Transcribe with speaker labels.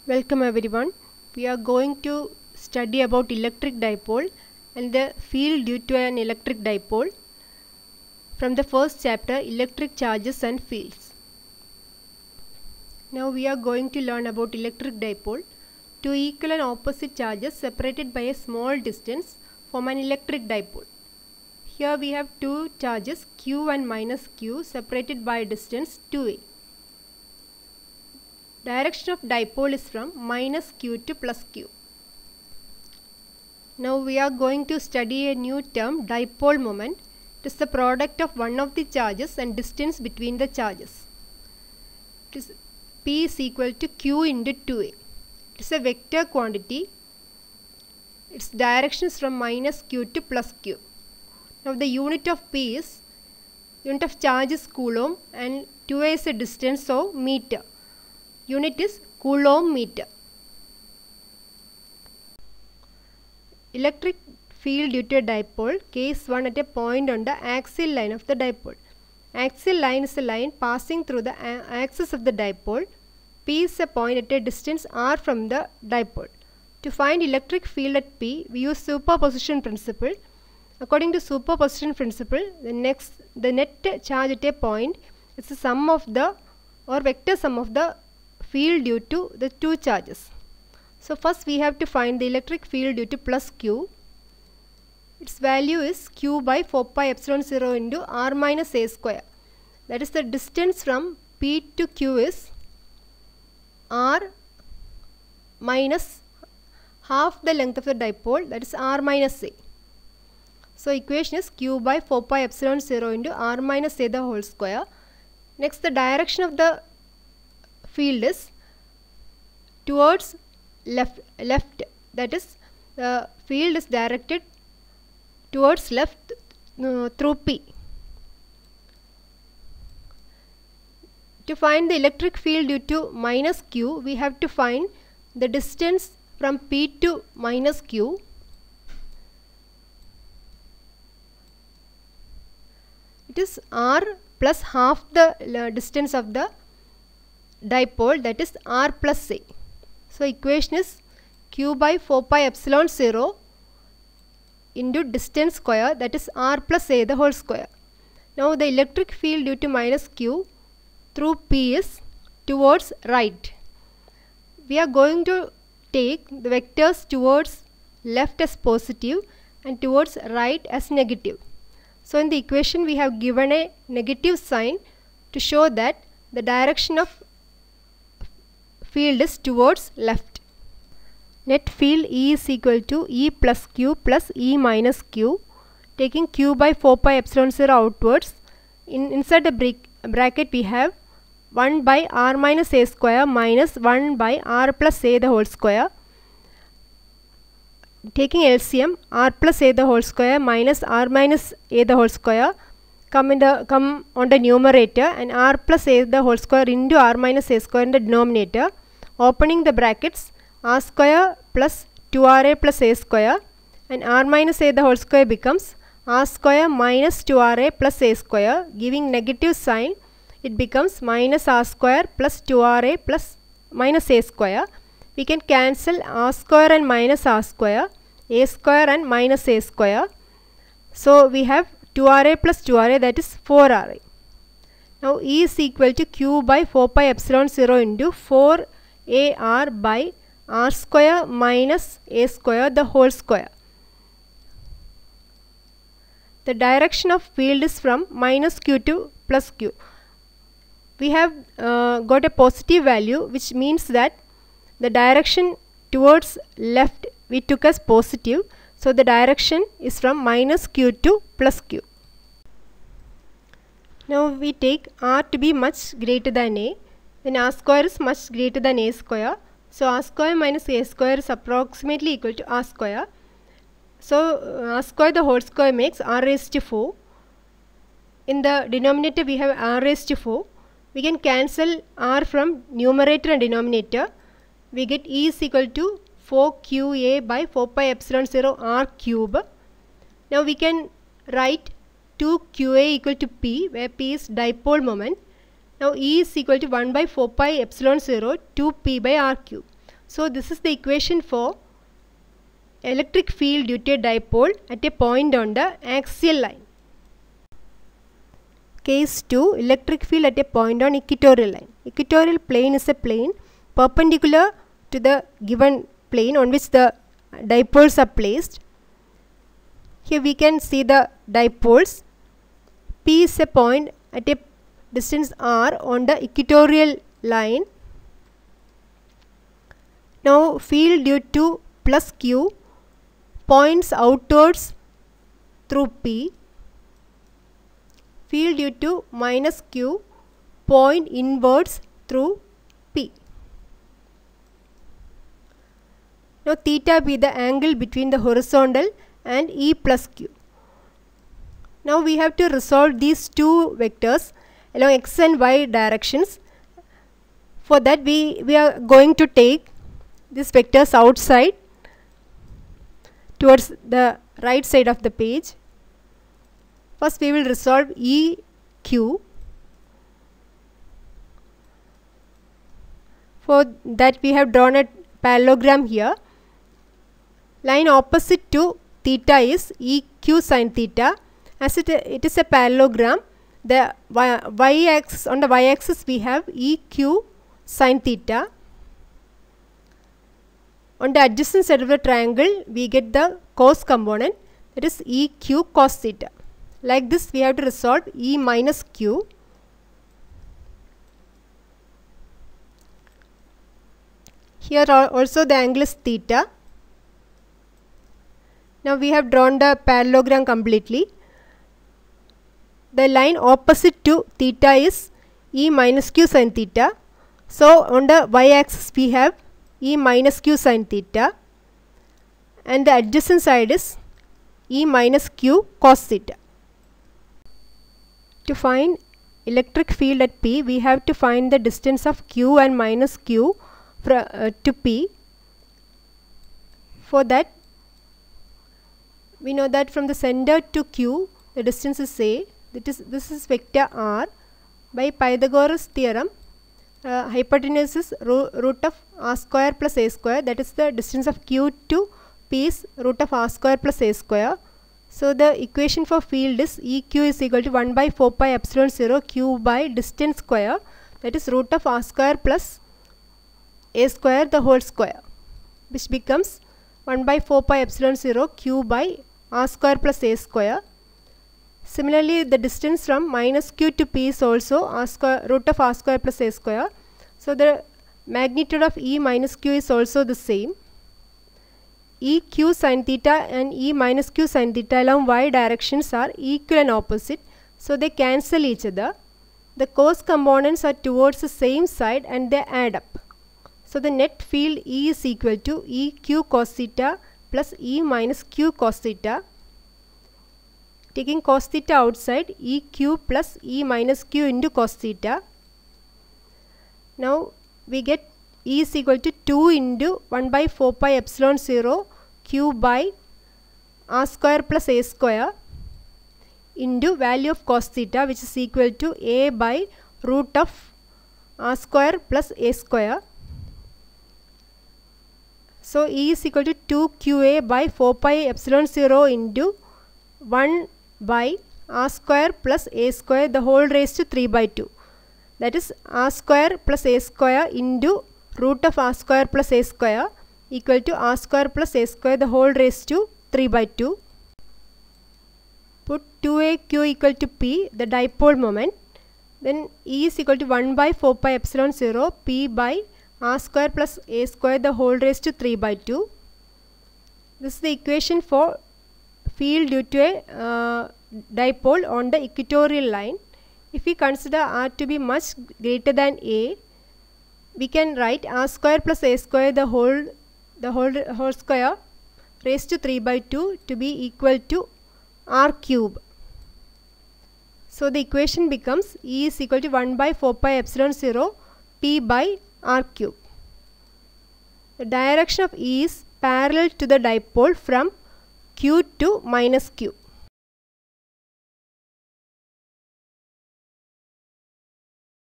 Speaker 1: Welcome everyone. We are going to study about electric dipole and the field due to an electric dipole from the first chapter, electric charges and fields. Now we are going to learn about electric dipole. Two equal and opposite charges separated by a small distance form an electric dipole. Here we have two charges q and minus q separated by a distance 2a. Direction of dipole is from minus q to plus q. Now we are going to study a new term, dipole moment. It is the product of one of the charges and distance between the charges. It is P is equal to q into 2a. It is a vector quantity. Its direction is from minus q to plus q. Now the unit of P is, unit of charge is coulomb and 2a is a distance of meter. Unit is coulomb meter. Electric field due to a dipole, case 1 at a point on the axial line of the dipole. Axial line is a line passing through the axis of the dipole. P is a point at a distance r from the dipole. To find electric field at P, we use superposition principle. According to superposition principle, the net charge at a point is the sum of the or vector sum of the field due to the two charges. So first we have to find the electric field due to plus q. Its value is q by 4 pi epsilon 0 into r minus a square. That is the distance from P to q is r minus half the length of the dipole, that is r minus a. So equation is q by 4 pi epsilon 0 into r minus a the whole square. Next, the direction of the field is towards left, that is the field is directed towards left through P. To find the electric field due to minus q, we have to find the distance from P to minus q. It is r plus half the distance of the dipole, that is r plus a. So equation is q by 4 pi epsilon 0 into distance square, that is r plus a the whole square. Now the electric field due to minus q through P is towards right. We are going to take the vectors towards left as positive and towards right as negative. So in the equation we have given a negative sign to show that the direction of field is towards left. Net field E is equal to E plus Q plus E minus Q. Taking Q by 4 pi epsilon 0 outwards, inside the bracket we have 1 by r minus a square minus 1 by r plus a the whole square. Taking LCM, r plus a the whole square minus r minus a the whole square come on the numerator, and r plus a the whole square into r minus a square in the denominator. Opening the brackets, r square plus 2ra plus a square, and r minus a the whole square becomes r square minus 2ra plus a square. Giving negative sign, it becomes minus r square plus 2ra plus minus a square. We can cancel r square and minus r square, a square and minus a square. So we have 2ra plus 2ra, that is 4ra. Now E is equal to q by 4 pi epsilon 0 into 4ar by r square minus a square the whole square. The direction of field is from minus q to plus q. We have got a positive value, which means that the direction towards left we took as positive. So the direction is from minus q to plus q. Now we take r to be much greater than a, then r square is much greater than a square. So r square minus a square is approximately equal to r square. So r square the whole square makes r raised to 4. In the denominator we have r raised to 4. We can cancel r from numerator and denominator. We get E is equal to 4qa by 4 pi epsilon 0 r cube. Now we can write 2qa equal to P, where P is dipole moment. Now E is equal to 1 by 4 pi epsilon 0 2p by r cube. So this is the equation for electric field due to a dipole at a point on the axial line. Case 2, electric field at a point on equatorial line. Equatorial plane is a plane perpendicular to the given plane on which the dipoles are placed. Here we can see the dipoles. P is a point at a distance r on the equatorial line. Now field due to plus q points outwards through P. Field due to minus q point inwards through P. Now theta be the angle between the horizontal and E plus q. Now we have to resolve these two vectors along x and y directions. For that we are going to take these vectors outside towards the right side of the page. First we will resolve EQ. For that we have drawn a parallelogram here. Line opposite to theta is EQ sin theta. As it is a parallelogram, the y-axis, on the y-axis we have EQ sin theta. On the adjacent side of the triangle we get the cos component, that is EQ cos theta. Like this we have to resolve E minus Q. Here also the angle is theta. Now we have drawn the parallelogram completely. The line opposite to theta is E minus Q sin theta. So on the y-axis we have E minus Q sin theta, and the adjacent side is E minus Q cos theta. To find electric field at P, we have to find the distance of Q and minus Q to P. For that, we know that from the center to Q, the distance is A. This is vector R. By Pythagoras theorem, hypotenuse is root of r square plus a square. That is the distance of Q to P is root of r square plus a square. So the equation for field is EQ is equal to 1 by 4 pi epsilon 0 Q by distance square, that is root of r square plus a square the whole square, which becomes 1 by 4 pi epsilon 0 Q by r square plus a square. Similarly, the distance from minus Q to P is also r square, root of r square plus a square. So the magnitude of E minus Q is also the same. EQ sin theta and E minus Q sin theta along y directions are equal and opposite, so they cancel each other. The cos components are towards the same side and they add up. So the net field E is equal to EQ cos theta plus E minus Q cos theta. Taking cos theta outside, EQ plus E minus Q into cos theta. Now we get E is equal to 2 into 1 by 4 pi epsilon 0 Q by r square plus a square into value of cos theta, which is equal to a by root of r square plus a square. So E is equal to 2 QA by 4 pi epsilon 0 into 1 by r square plus a square the whole raised to 3 by 2. That is r square plus a square into root of r square plus a square equal to r square plus a square the whole raised to 3 by 2. Put 2aq equal to P, the dipole moment. Then E is equal to 1 by 4 pi epsilon 0 P by r square plus a square the whole raised to 3 by 2. This is the equation for field due to a dipole on the equatorial line. If we consider r to be much greater than a, we can write r square plus a square the whole square raised to 3 by 2 to be equal to r cube. So the equation becomes E is equal to 1 by 4 pi epsilon 0 P by r cube. The direction of E is parallel to the dipole from Q to minus Q.